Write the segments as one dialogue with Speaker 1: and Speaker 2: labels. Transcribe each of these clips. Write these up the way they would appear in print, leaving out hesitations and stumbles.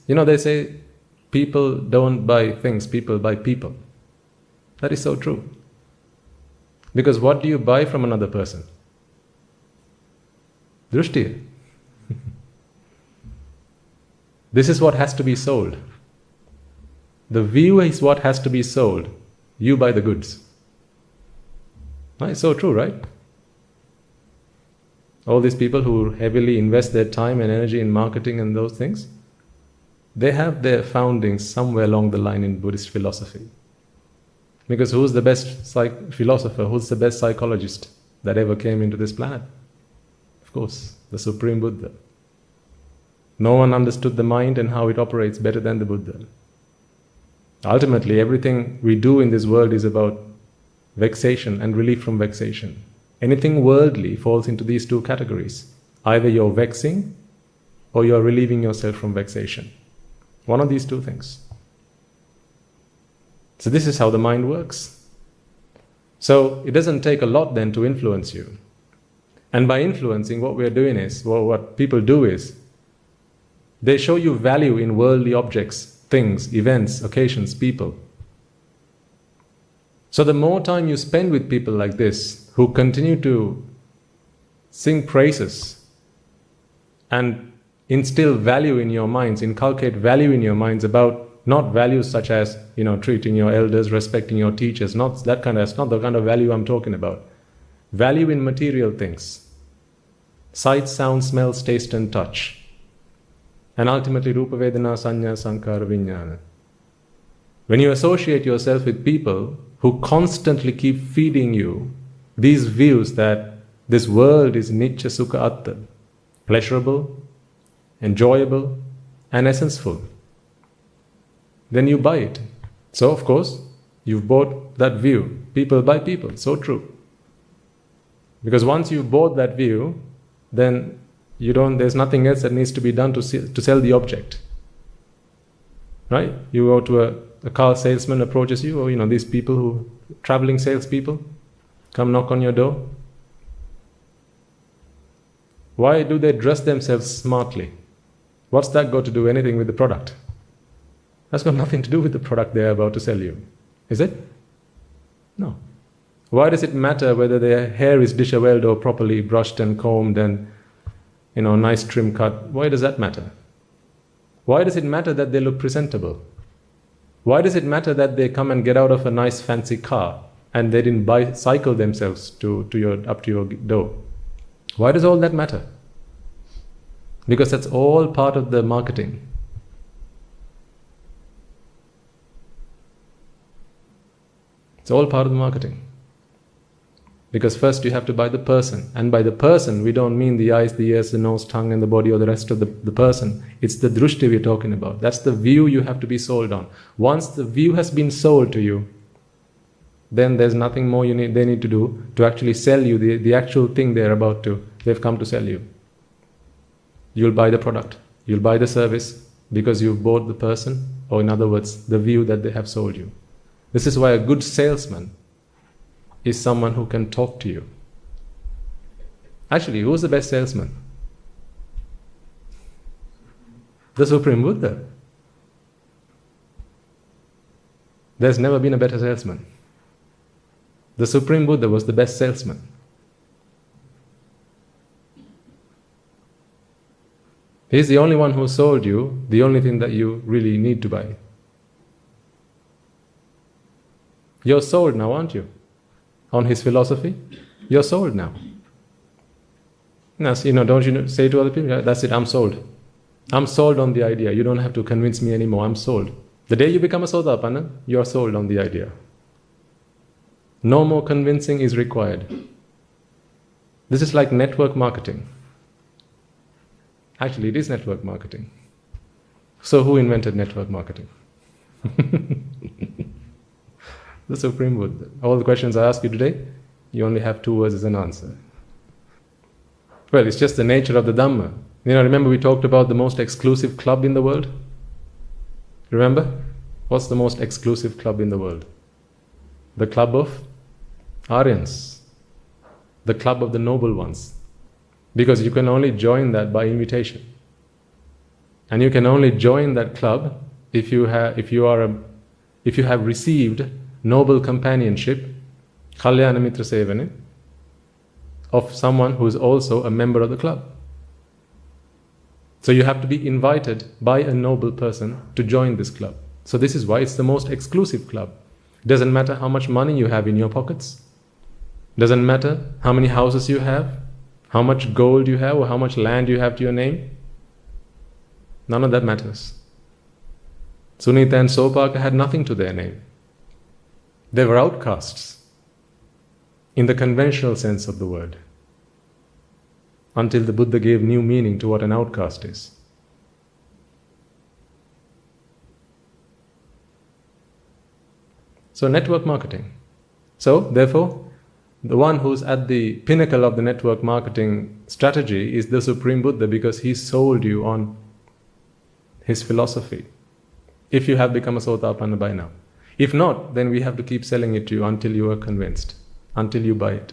Speaker 1: They say people don't buy things, people buy people. That is so true. Because what do you buy from another person? Drushti. This is what has to be sold. The view is what has to be sold. You buy the goods. It's so true, right? All these people who heavily invest their time and energy in marketing and those things, they have their foundings somewhere along the line in Buddhist philosophy. Because who's the best philosopher, who's the best psychologist that ever came into this planet? Of course, the Supreme Buddha. No one understood the mind and how it operates better than the Buddha. Ultimately, everything we do in this world is about vexation and relief from vexation. Anything worldly falls into these two categories. Either you're vexing or you're relieving yourself from vexation. One of these two things. So this is how the mind works. So it doesn't take a lot then to influence you. And by influencing, what we're doing is, what people do is, they show you value in worldly objects, things, events, occasions, people. So the more time you spend with people like this, who continue to sing praises and instill value in your minds, inculcate value in your minds about not values such as, treating your elders, respecting your teachers, that's not the kind of value I'm talking about. Value in material things. Sight, sound, smells, taste and touch. And ultimately, Rupa, Vedana, Sanya, Sankara, Vijnana. When you associate yourself with people who constantly keep feeding you these views that this world is Nitya Sukha Atta, pleasurable, enjoyable, and essenseful, then you buy it. So, of course, you've bought that view. People buy people. So true. Because once you've bought that view, then there's nothing else that needs to be done to sell the object. Right? You go to a car salesman approaches you, or these people who, traveling salespeople, come knock on your door. Why do they dress themselves smartly? What's that got to do anything with the product? That's got nothing to do with the product they're about to sell you. Is it? No. Why does it matter whether their hair is disheveled or properly brushed and combed and, nice trim cut? Why does that matter? Why does it matter that they look presentable? Why does it matter that they come and get out of a nice fancy car and they didn't cycle themselves up to your door? Why does all that matter? Because that's all part of the marketing. It's all part of the marketing. Because first you have to buy the person. And by the person, we don't mean the eyes, the ears, the nose, tongue and the body or the rest of the person. It's the drushti we're talking about. That's the view you have to be sold on. Once the view has been sold to you, then there's nothing more they need to do to actually sell you the actual thing they've come to sell you. You'll buy the product. You'll buy the service because you've bought the person, or in other words, the view that they have sold you. This is why a good salesman is someone who can talk to you. Actually, who's the best salesman? The Supreme Buddha. There's never been a better salesman. The Supreme Buddha was the best salesman. He's the only one who sold you the only thing that you really need to buy. You're sold now, aren't you? On his philosophy, you're sold now. Now, don't you say to other people, yeah, that's it, I'm sold. I'm sold on the idea. You don't have to convince me anymore, I'm sold. The day you become a Sotapanna, you're sold on the idea. No more convincing is required. This is like network marketing. Actually, it is network marketing. So who invented network marketing? The Supreme Buddha. All the questions I ask you today, you only have 2 words as an answer. Well, it's just the nature of the Dhamma. Remember we talked about the most exclusive club in the world? Remember? What's the most exclusive club in the world? The club of Aryans. The club of the noble ones. Because you can only join that by invitation. And you can only join that club if you have received noble companionship, Kalyana Mitra Sevane, of someone who is also a member of the club. So you have to be invited by a noble person to join this club. So this is why it's the most exclusive club. Doesn't matter how much money you have in your pockets. Doesn't matter how many houses you have, how much gold you have, or how much land you have to your name. None of that matters. Sunita and Sopaka had nothing to their name. They were outcasts in the conventional sense of the word, until the Buddha gave new meaning to what an outcast is. So network marketing. So therefore, the one who's at the pinnacle of the network marketing strategy is the Supreme Buddha, because he sold you on his philosophy. If you have become a Sotapanna by now. If not, then we have to keep selling it to you until you are convinced, until you buy it.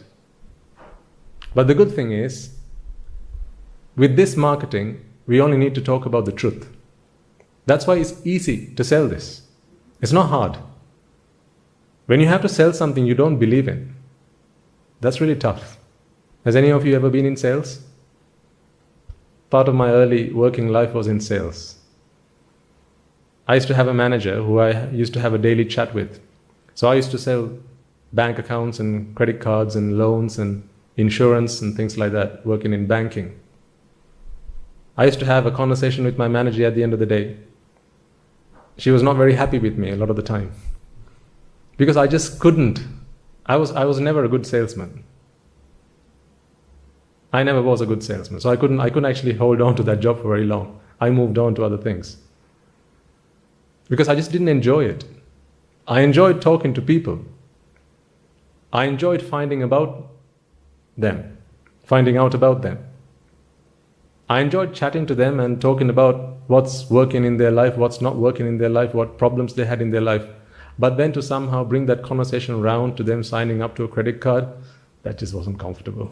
Speaker 1: But the good thing is, with this marketing, we only need to talk about the truth. That's why it's easy to sell this. It's not hard. When you have to sell something you don't believe in, that's really tough. Has any of you ever been in sales? Part of my early working life was in sales. I used to have a manager who I used to have a daily chat with. So I used to sell bank accounts and credit cards and loans and insurance and things like that, working in banking. I used to have a conversation with my manager at the end of the day. She was not very happy with me a lot of the time, because I just couldn't. I was never a good salesman. I never was a good salesman. So I couldn't actually hold on to that job for very long. I moved on to other things, because I just didn't enjoy it. I enjoyed talking to people. I enjoyed finding out about them. I enjoyed chatting to them and talking about what's working in their life, what's not working in their life, what problems they had in their life. But then to somehow bring that conversation around to them signing up to a credit card, that just wasn't comfortable.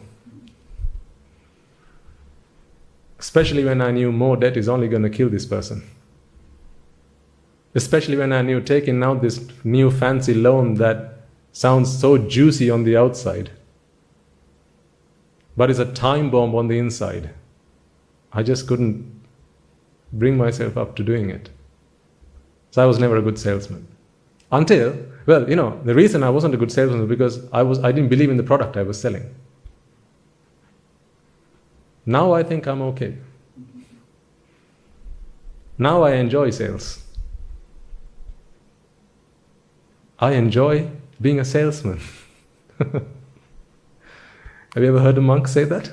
Speaker 1: Especially when I knew more debt is only going to kill this person. Especially when I knew taking out this new fancy loan that sounds so juicy on the outside, but is a time bomb on the inside. I just couldn't bring myself up to doing it. So I was never a good salesman. Until, the reason I wasn't a good salesman was because I didn't believe in the product I was selling. Now I think I'm okay. Now I enjoy sales. I enjoy being a salesman. Have you ever heard a monk say that?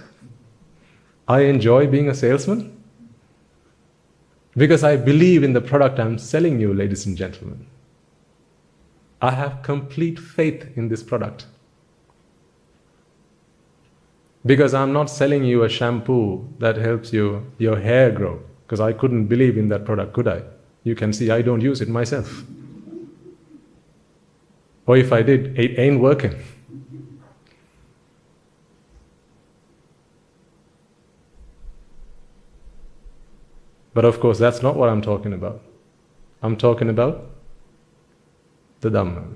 Speaker 1: I enjoy being a salesman because I believe in the product I'm selling you, ladies and gentlemen. I have complete faith in this product. Because I'm not selling you a shampoo that helps your hair grow, because I couldn't believe in that product, could I? You can see I don't use it myself. Or if I did, it ain't working. But of course, that's not what I'm talking about. I'm talking about the Dhamma.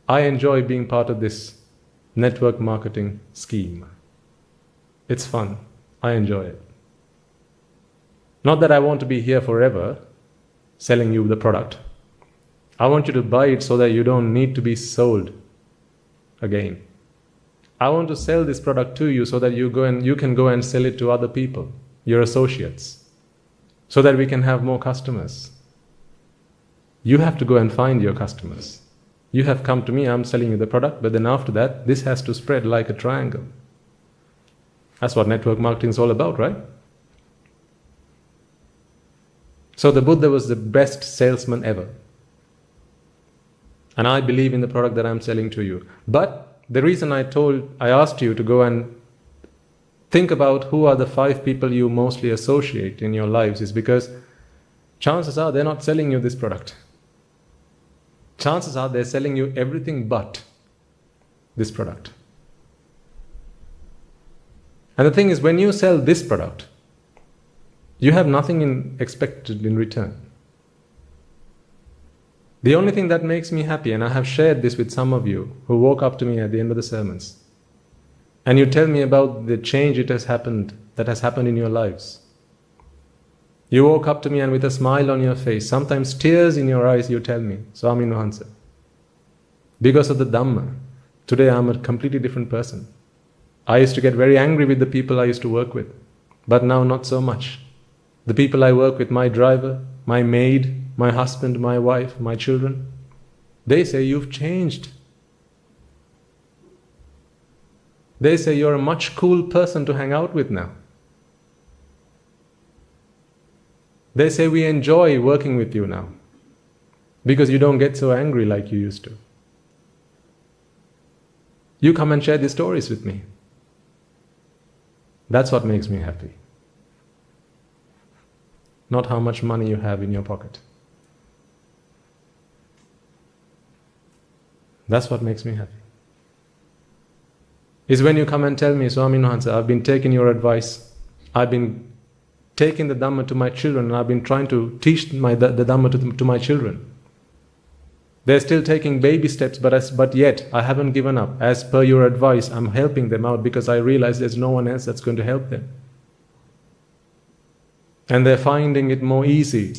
Speaker 1: I enjoy being part of this network marketing scheme. It's fun. I enjoy it. Not that I want to be here forever selling you the product. I want you to buy it so that you don't need to be sold again. I want to sell this product to you so that you can go and sell it to other people, your associates, so that we can have more customers. You have to go and find your customers. You have come to me, I'm selling you the product, but then after that, this has to spread like a triangle. That's what network marketing is all about, right? So the Buddha was the best salesman ever. And I believe in the product that I'm selling to you. But the reason I asked you to go and think about who are the 5 people you mostly associate in your lives is because chances are they're not selling you this product. Chances are they're selling you everything but this product. And the thing is, when you sell this product, you have nothing expected in return. The only thing that makes me happy, and I have shared this with some of you who walk up to me at the end of the sermons, and you tell me about the change that has happened in your lives. You walk up to me and with a smile on your face, sometimes tears in your eyes, you tell me, Swami Nuhansa, because of the Dhamma, today I'm a completely different person. I used to get very angry with the people I used to work with, but now not so much. The people I work with, my driver, my maid, my husband, my wife, my children, they say you've changed. They say you're a much cool person to hang out with now. They say we enjoy working with you now because you don't get so angry like you used to. You come and share these stories with me. That's what makes me happy. Not how much money you have in your pocket. That's what makes me happy. Is when you come and tell me, Swami Nuhansa, I've been taking your advice, I've been taking the Dhamma to my children, and I've been trying to teach the Dhamma to my children. They're still taking baby steps, but yet I haven't given up. As per your advice, I'm helping them out because I realize there's no one else that's going to help them. And they're finding it more easy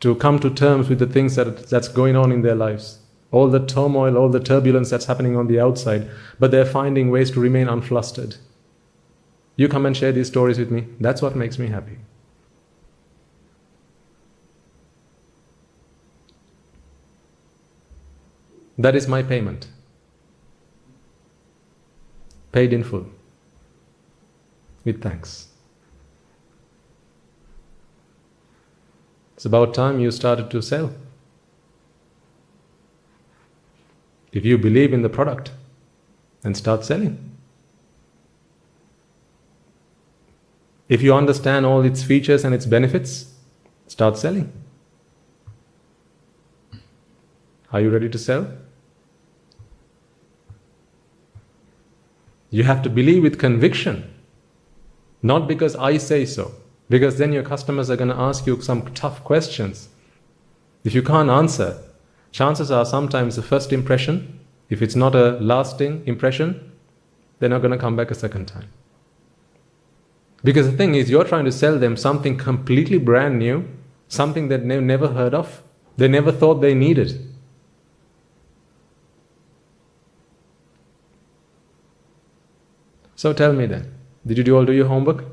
Speaker 1: to come to terms with the things that's going on in their lives. All the turmoil, all the turbulence that's happening on the outside, but they're finding ways to remain unflustered. You come and share these stories with me. That's what makes me happy. That is my payment. Paid in full. With thanks. It's about time you started to sell. If you believe in the product, then start selling. If you understand all its features and its benefits, start selling. Are you ready to sell? You have to believe with conviction, not because I say so, because then your customers are going to ask you some tough questions. If you can't answer, chances are sometimes the first impression, if it's not a lasting impression, they're not going to come back a second time. Because the thing is, you're trying to sell them something completely brand new, something that they've never heard of, they never thought they needed. So tell me then, did you all do your homework?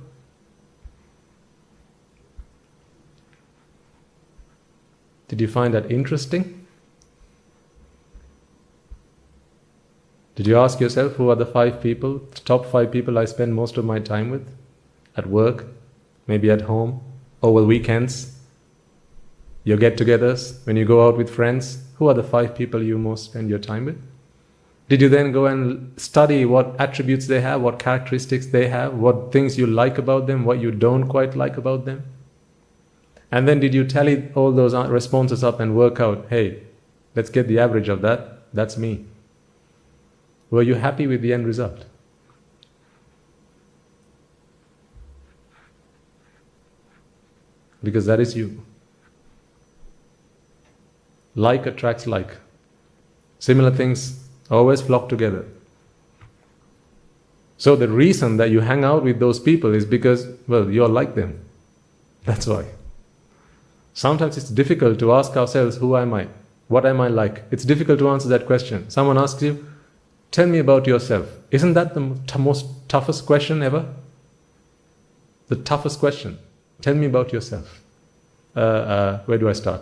Speaker 1: Did you find that interesting? Did you ask yourself who are the top 5 people I spend most of my time with? At work, maybe at home, over weekends, your get-togethers, when you go out with friends, who are the 5 people you most spend your time with? Did you then go and study what attributes they have, what characteristics they have, what things you like about them, what you don't quite like about them? And then did you tally all those responses up and work out, hey, let's get the average of that, that's me. Were you happy with the end result? Because that is you. Like attracts like. Similar things always flock together. So the reason that you hang out with those people is because, well, you're like them. That's why. Sometimes it's difficult to ask ourselves, who am I? What am I like? It's difficult to answer that question. Someone asks you, tell me about yourself. Isn't that the most toughest question ever? The toughest question. Tell me about yourself. Where do I start?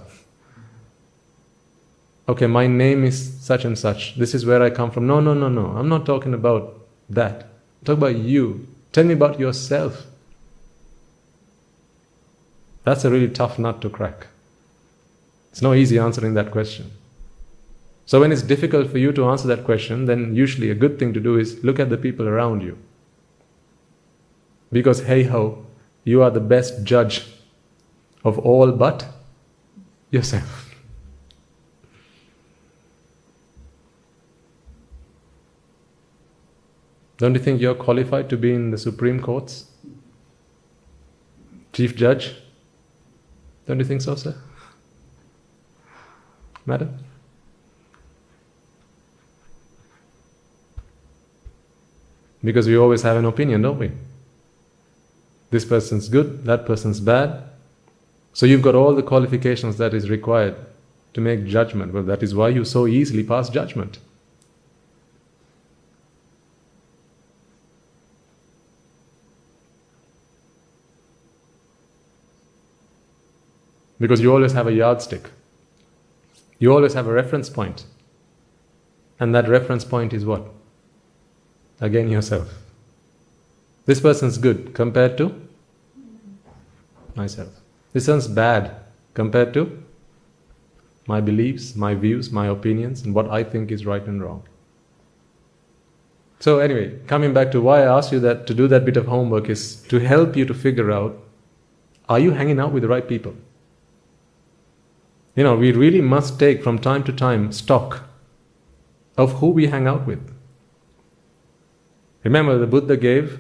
Speaker 1: Okay, my name is such and such. This is where I come from. No. I'm not talking about that. I'm talking about you. Tell me about yourself. That's a really tough nut to crack. It's no easy answering that question. So when it's difficult for you to answer that question, then usually a good thing to do is look at the people around you. Because hey ho, you are the best judge of all but yourself. Don't you think you're qualified to be in the Supreme Courts? Chief Judge? Don't you think so, sir? Madam? Because we always have an opinion, don't we? This person's good, that person's bad. So you've got all the qualifications that is required to make judgment. Well, that is why you so easily pass judgment. Because you always have a yardstick. You always have a reference point. And that reference point is what? Again, yourself. This person's good compared to myself. This one's bad compared to my beliefs, my views, my opinions, and what I think is right and wrong. So anyway, coming back to why I asked you that to do that bit of homework is to help you to figure out, are you hanging out with the right people? You know, we really must take from time to time stock of who we hang out with. Remember, the Buddha gave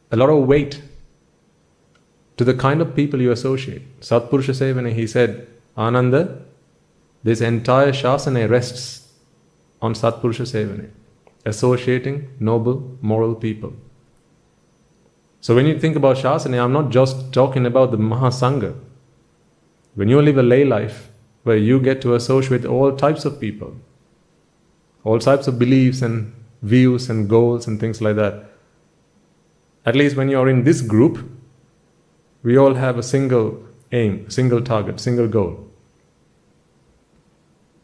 Speaker 1: a lot of weight to the kind of people you associate. Satpurusha Sevana, he said, Ananda, this entire Shasana rests on Satpurusha Sevana, associating noble, moral people. So when you think about Shasana, I'm not just talking about the Mahasangha. When you live a lay life, where you get to associate with all types of people, all types of beliefs and views and goals and things like that, at least when you're in this group, we all have a single aim, single target, single goal.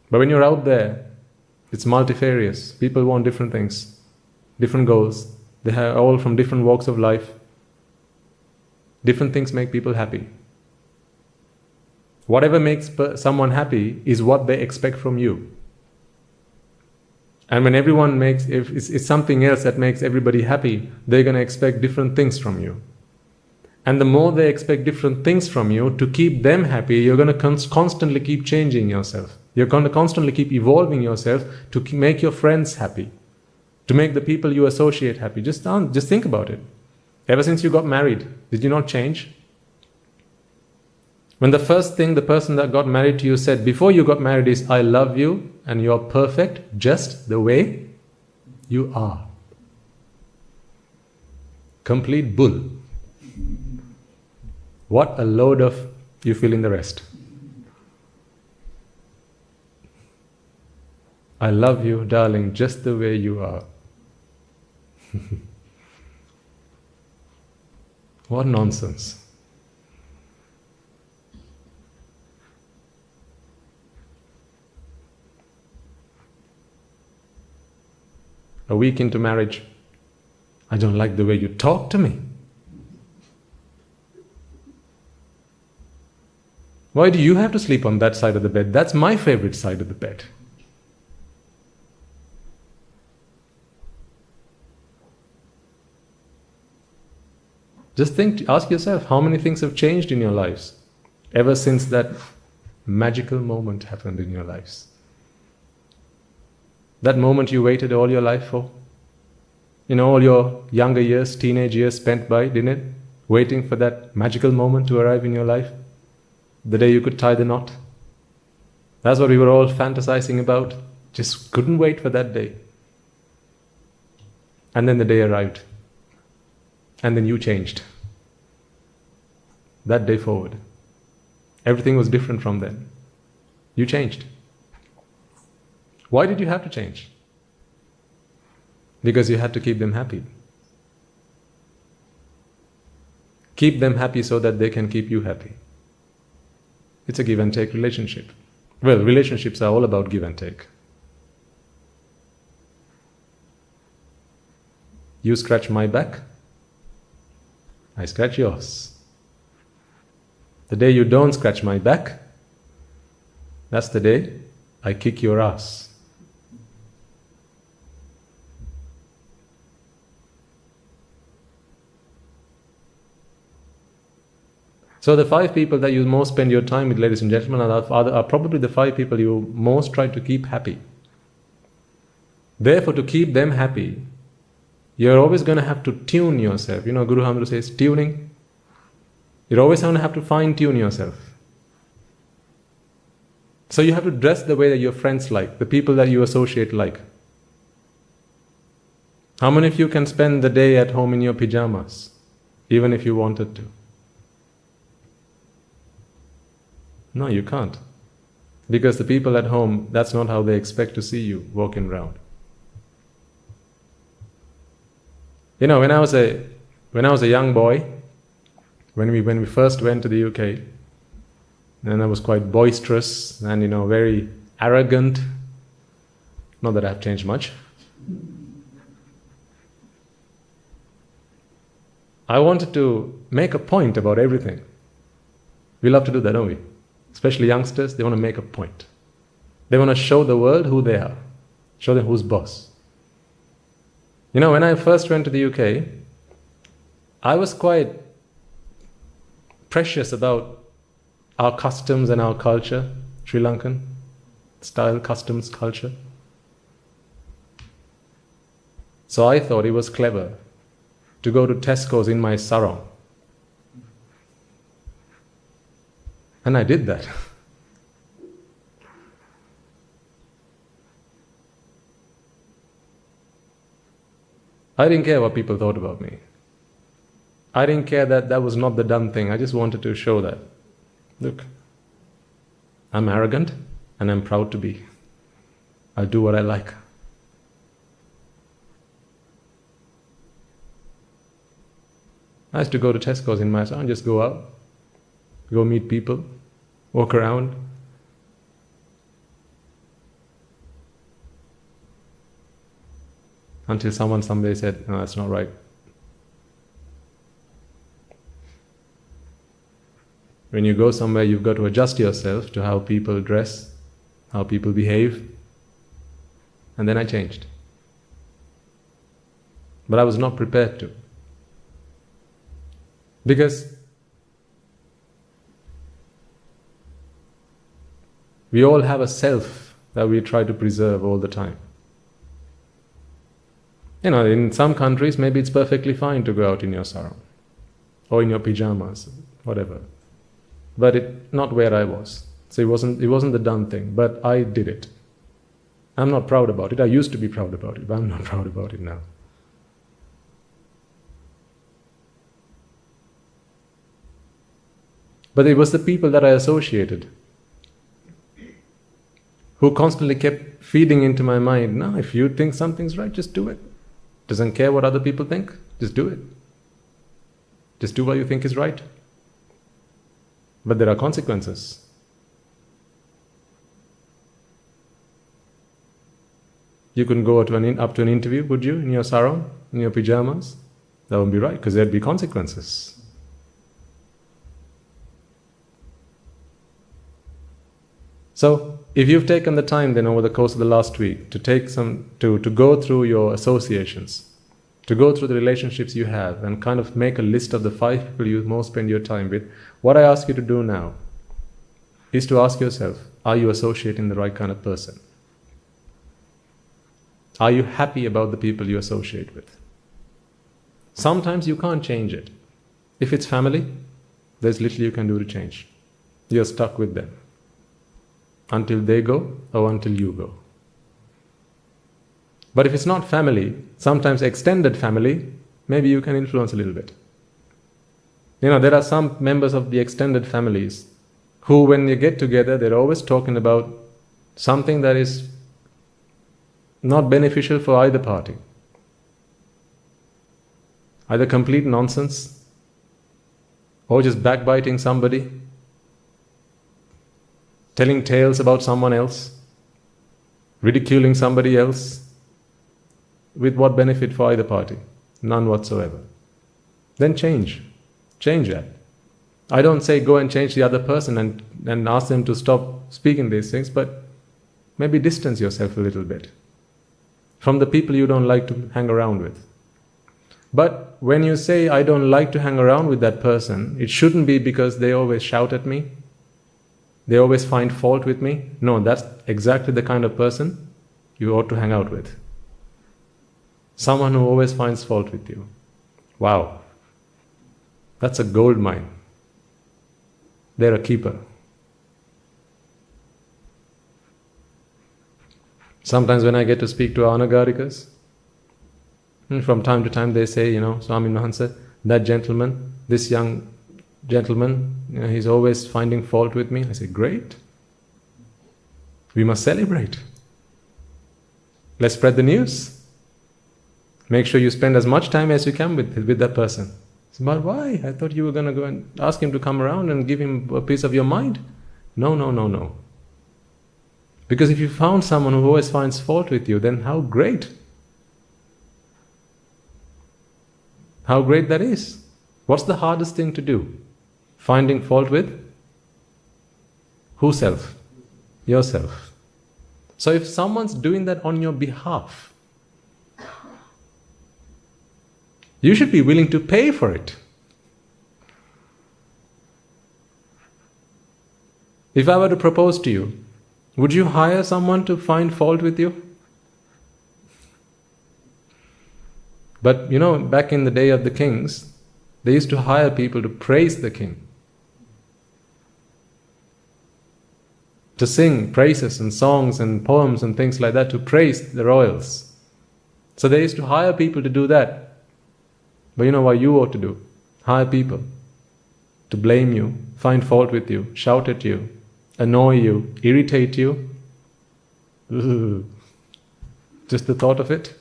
Speaker 1: But when you're out there, it's multifarious. People want different things, different goals. They are all from different walks of life. Different things make people happy. Whatever makes someone happy is what they expect from you. And when everyone makes, if it's something else that makes everybody happy, they're going to expect different things from you. And the more they expect different things from you, to keep them happy, you're going to constantly keep changing yourself. You're going to constantly keep evolving yourself to make your friends happy, to make the people you associate happy. Just think about it. Ever since you got married, did you not change? When the first thing the person that got married to you said before you got married is, I love you and you're perfect just the way you are. Complete bull. What a load of you fill in the rest. I love you, darling, just the way you are. What nonsense. A week into marriage, I don't like the way you talk to me. Why do you have to sleep on that side of the bed? That's my favorite side of the bed. Just ask yourself, how many things have changed in your lives ever since that magical moment happened in your lives? That moment you waited all your life for? You know, all your younger years, teenage years spent by, didn't it? Waiting for that magical moment to arrive in your life? The day you could tie the knot? That's what we were all fantasizing about. Just couldn't wait for that day. And then the day arrived. And then you changed. That day forward. Everything was different from then. You changed. Why did you have to change? Because you had to keep them happy. Keep them happy so that they can keep you happy. It's a give and take relationship. Well, relationships are all about give and take. You scratch my back, I scratch yours. The day you don't scratch my back, that's the day I kick your ass. So the 5 people that you most spend your time with, ladies and gentlemen, are probably the 5 people you most try to keep happy. Therefore, to keep them happy, you're always going to have to tune yourself. Guru Hamdu says tuning. You're always going to have to fine-tune yourself. So you have to dress the way that your friends like, the people that you associate like. How many of you can spend the day at home in your pajamas, even if you wanted to? No, you can't. Because the people at home, that's not how they expect to see you walking around. When I was a young boy, when we first went to the UK, and I was quite boisterous and very arrogant. Not that I've changed much. I wanted to make a point about everything. We love to do that, don't we? Especially youngsters, they want to make a point. They want to show the world who they are. Show them who's boss. When I first went to the UK, I was quite precious about our customs and our culture, Sri Lankan style customs culture. So I thought it was clever to go to Tesco's in my sarong. And I did that. I didn't care what people thought about me. I didn't care that was not the done thing. I just wanted to show that. Look, I'm arrogant and I'm proud to be. I'll do what I like. I used to go to Tesco's in my town, just go out, go meet people, walk around. Until someone someday said, no, that's not right. When you go somewhere, you've got to adjust yourself to how people dress, how people behave. And then I changed. But I was not prepared to. Because we all have a self that we try to preserve all the time. In some countries, maybe it's perfectly fine to go out in your sarong or in your pajamas, whatever. But not where I was. So it wasn't the done thing, but I did it. I'm not proud about it. I used to be proud about it, but I'm not proud about it now. But it was the people that I associated who constantly kept feeding into my mind, no, if you think something's right, just do it. Doesn't care what other people think, just do it. Just do what you think is right. But there are consequences. You couldn't go up to an interview, would you, in your sarong, in your pajamas? That wouldn't be right, because there'd be consequences. So, if you've taken the time then over the course of the last week to go through your associations, to go through the relationships you have and kind of make a list of the 5 people you most spend your time with, what I ask you to do now is to ask yourself, are you associating the right kind of person? Are you happy about the people you associate with? Sometimes you can't change it. If it's family, there's little you can do to change. You're stuck with them. Until they go or until you go. But if it's not family, sometimes extended family, maybe you can influence a little bit. There are some members of the extended families who, when they get together, they're always talking about something that is not beneficial for either party. Either complete nonsense or just backbiting somebody, telling tales about someone else, ridiculing somebody else. With what benefit for either party? None whatsoever. Then change that. I don't say go and change the other person and ask them to stop speaking these things, but maybe distance yourself a little bit from the people you don't like to hang around with. But when you say, I don't like to hang around with that person, it shouldn't be because they always shout at me, they always find fault with me. No, that's exactly the kind of person you ought to hang out with. Someone who always finds fault with you. Wow. That's a gold mine. They're a keeper. Sometimes when I get to speak to our Anagarikas, from time to time they say, Swami Mahansa, that gentleman, this young gentleman, he's always finding fault with me. I say, great. We must celebrate. Let's spread the news. Make sure you spend as much time as you can with that person. But why? I thought you were going to go and ask him to come around and give him a piece of your mind. No. Because if you found someone who always finds fault with you, then how great. How great that is. What's the hardest thing to do? Finding fault with? Who self? Yourself. So if someone's doing that on your behalf, you should be willing to pay for it. If I were to propose to you, would you hire someone to find fault with you? But back in the day of the kings, they used to hire people to praise the king. To sing praises and songs and poems and things like that to praise the royals. So they used to hire people to do that. But you know what you ought to do? Hire people to blame you, find fault with you, shout at you, annoy you, irritate you. Ugh. Just the thought of it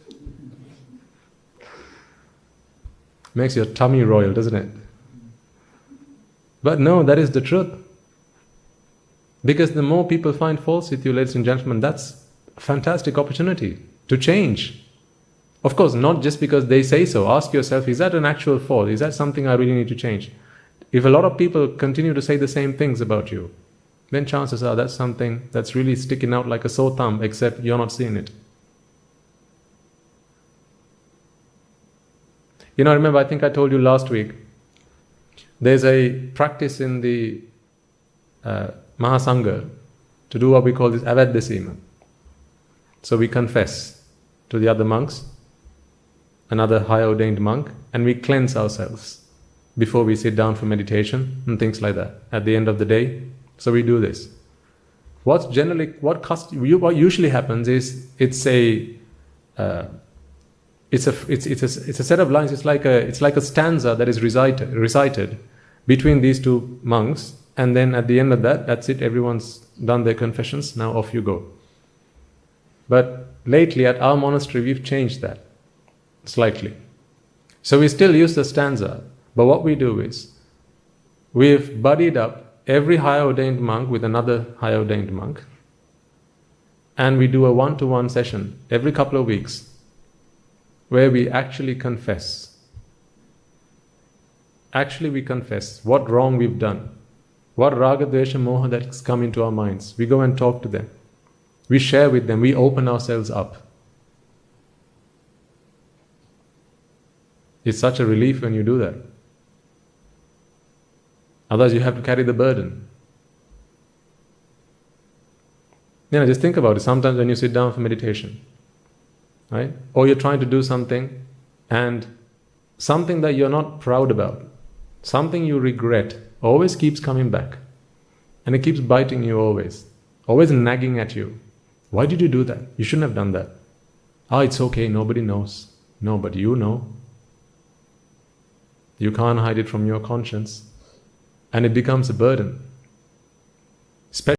Speaker 1: makes your tummy royal, doesn't it? But no, that is the truth. Because the more people find faults with you, ladies and gentlemen, that's a fantastic opportunity to change. Of course, not just because they say so. Ask yourself, is that an actual fault? Is that something I really need to change? If a lot of people continue to say the same things about you, then chances are that's something that's really sticking out like a sore thumb, except you're not seeing it. Remember, I think I told you last week, there's a practice in the Mahasangha to do what we call this Avadasima. So we confess to the other monks, another high ordained monk, and we cleanse ourselves before we sit down for meditation and things like that at the end of the day. So we do this. What usually happens is it's a set of lines. It's like a stanza that is recited between these two monks, and then at the end of that's it. Everyone's done their confessions. Now off you go. But lately at our monastery we've changed that slightly. So we still use the stanza, but what we do is we've buddied up every high ordained monk with another high ordained monk, and we do a one-to-one session every couple of weeks where we actually confess. Actually we confess what wrong we've done, what raga, dvesha, moha that's come into our minds. We go and talk to them. We share with them. We open ourselves up. It's such a relief when you do that. Otherwise you have to carry the burden. Just think about it. Sometimes when you sit down for meditation, right? Or you're trying to do something, and something that you're not proud about, something you regret, always keeps coming back. And it keeps biting you always nagging at you. Why did you do that? You shouldn't have done that. It's okay, nobody knows. No, but you know. You can't hide it from your conscience. And it becomes a burden.